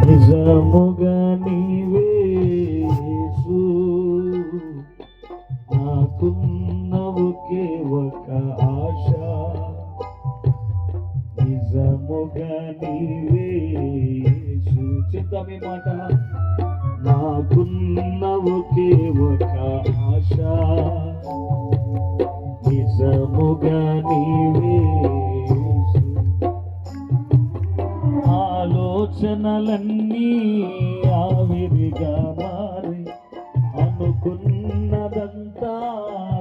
నిజముగా నీవే యేసు, నాకున్న ఒకే ఒక ఆశ. నిజముగా నీవే యేసు, చిత్తమే మాట. నాకున్న ఒకే ఒక ఆశ, నిజముగా నీవే యేసు. ఆలోచనలన్నీ ఆవిరిగా మారి అనుకున్నదంతా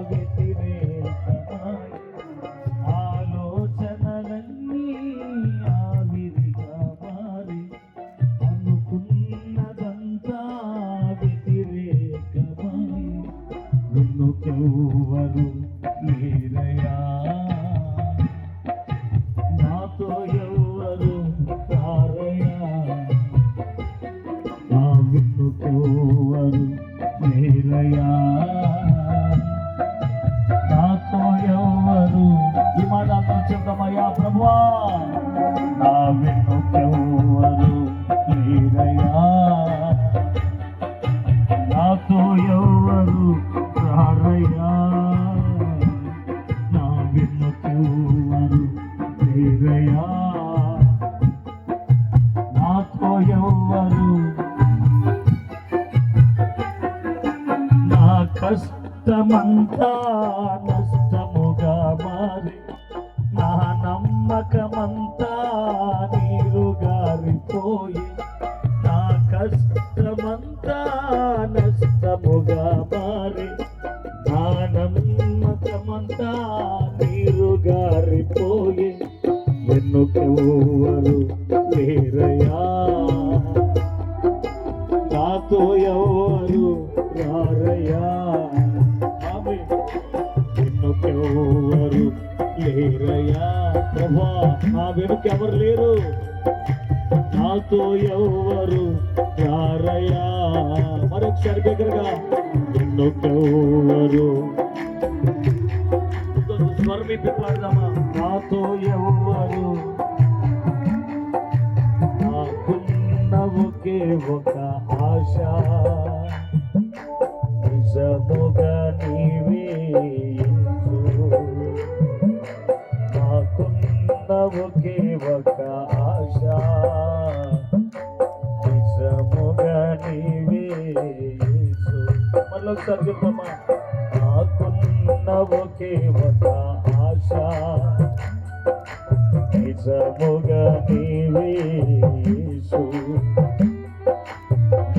వ్యతిరేకమాయి. ఆలోచనలన్నీ ఆవిరిగా మారి అనుకున్నదంతా వ్యతిరేకమాయి. నిన్నుకెవ్వరు లేరయ్యా, నాతో ఎవ్వరు రారయ్యా. నా వెన్నుకెవ్వరు లేరయ్యా, నాతో ఎవ్వరు. ఈ మాట అందరూ చెప్తామయ్యా. ప్రభువా, నా వెన్నుకెవ్వరు లేరయ్యా, నాతో ఎవ్వరు రారయ్యా. నా వెన్నుకెవ్వరు లేరయ్యా, నాతో ఎవ్వరు. నా కష్టమంతా నష్టముగా మారి, నా నమ్మకమంతా నీరుగారిపోయి. నా కష్టమంతా నష్టముగా మారి, నా నమ్మకమంతా నీరుగారిపోయి. వెన్నుకెవ్వరు లేరయ్యా, నాతో ఎవ్వరు రారయ్యా. వెన్నుకెవ్వరు లేరయ్యా. ప్రభా, నా వెనుకెవరు లేరు, నాతో ఎవ్వరు రారయ్యా. మరొకసారి దగ్గరగా. వెన్నుకెవ్వరు, స్వరం ఇప్పి పాడదామా. నాతో ఎవ్వరు, నాకున్న ఒకే ఒక ఆశ. నిజముగా నీవే యేసు, నాకున్న ఒకే ఒక ఆశ. నిజముగా నీవే యేసు. మళ్ళొకసారి చెప్తామా. నాకున్న ఒకే ఒక ఆశ. నిజముగా నీవే యేసు,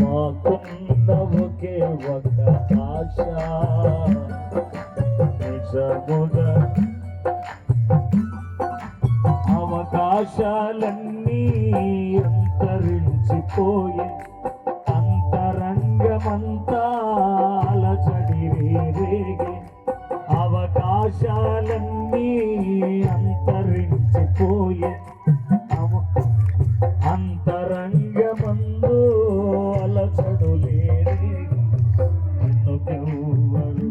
నాకున్న ఒకే ఒక ఆశ. నిజముగా. అవకాశాలన్నీ అంతరించిపోయి, అంతరంగమంతా అలజడి రేగే. అవకాశాలన్నీ అంతరించిపోయి, అంతరంగమందు అలజడు లేరే. నిన్నుకెవ్వరు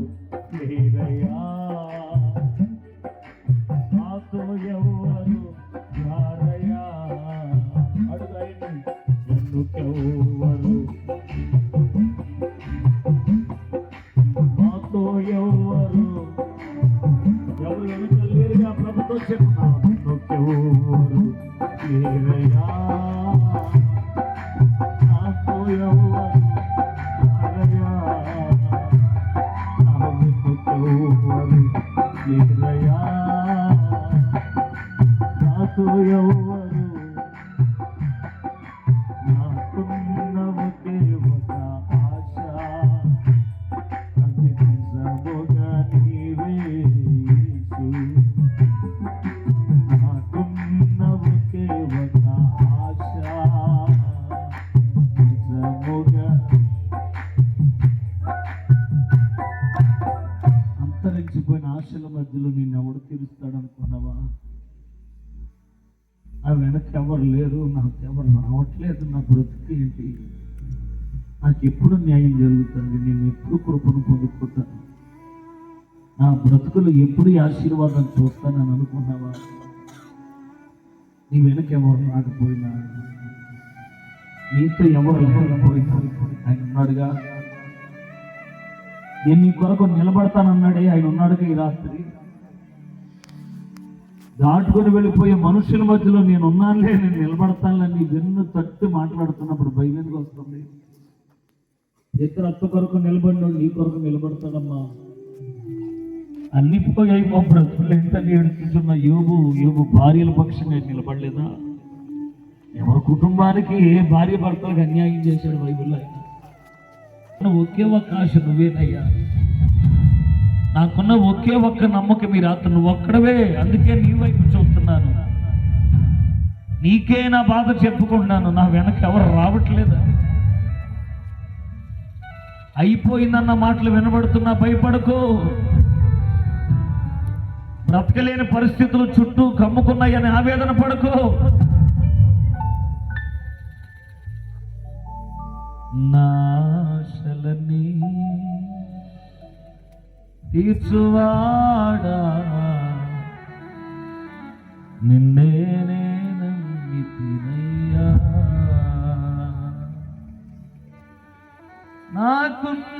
లేరయ్యా, నాతో ఎవ్వరు రారయ్యా. అడుగైంది. నిన్నుకెవ్వరు, నాతో ఎవ్వరు. ఎవరు వెనుక లేరుగా. ప్రభుతో చెప్తున్నా. నిన్నుకెవ్వరు లేరయ్యా, నాతో ఎవ్వరు రారయ్యా. నా వెనుకెవ్వరు లేరయ్యా, నాతో ఎవ్వరు. నాకున్న ఒకే ఒక ఆశ. అది నిజముగా నీవే యేసు, నాకున్న ఒకే ఒక ఆశ. నిజముగా. అంతరించిపోయిన ఆశల మధ్యలో నిన్నెవడు తీరుస్తాడనుకున్నావా? ఆ వెనక్కి ఎవరు లేరు, నాకెవరు రావట్లేదు, నా బ్రతుకు ఏంటి, నాకు ఎప్పుడు న్యాయం జరుగుతుంది, నేను ఎప్పుడు కృపను పొందుకుంటాను, నా బ్రతుకులు ఎప్పుడు ఆశీర్వాదం చూస్తానని అనుకున్నావా? నీ వెనక ఎవరు రాకపోయినా నీతో ఎవరు లేకపోయినా ఆయన ఉన్నాడుగా. నేను నీ కొరకు నిలబడతానన్నాడే ఆయన ఉన్నాడుగా. ఈ రాత్రి దాటుకొని వెళ్ళిపోయే మనుషుల మధ్యలో నేను ఉన్నానులే, నేను నిలబడతానులే వెన్ను తట్టు మాట్లాడుతున్నప్పుడు భయం ఎందుకు వస్తుంది? ఇద్దరు అత్త కొరకు నిలబడినాడు, నీ కొరకు నిలబడతాడమ్మా. అన్ని పోయాయి మా బ్రతుకులు ఏంటని ఏడుస్తున్న యోబు భార్యల పక్షంగా నిలబడలేదా? ఎవరి కుటుంబానికి ఏ భార్య భర్తలకు అన్యాయం చేశాడు బైబిల్లో? ఆయన ఒకే ఒక్క ఆశ నువ్వేనయ్యా. నాకున్న ఒకే ఒక్క నమ్మకం ఈ రాత్రి నువ్వు ఒక్కడవే. అందుకే నీ వైపు చూస్తున్నాను, నీకే నా బాధ చెప్పుకుంటున్నాను. నా వెనక ఎవరు రావట్లేదు. అయిపోయిందన్న మాటలు వినబడుతున్నా భయపడకు. బ్రతకలేని పరిస్థితులు చుట్టూ కమ్ముకున్నాయని ఆవేదన పడకు. నాశలని తీర్చువాడా, నిన్నే నమ్మితినయ్యా. నాకున్న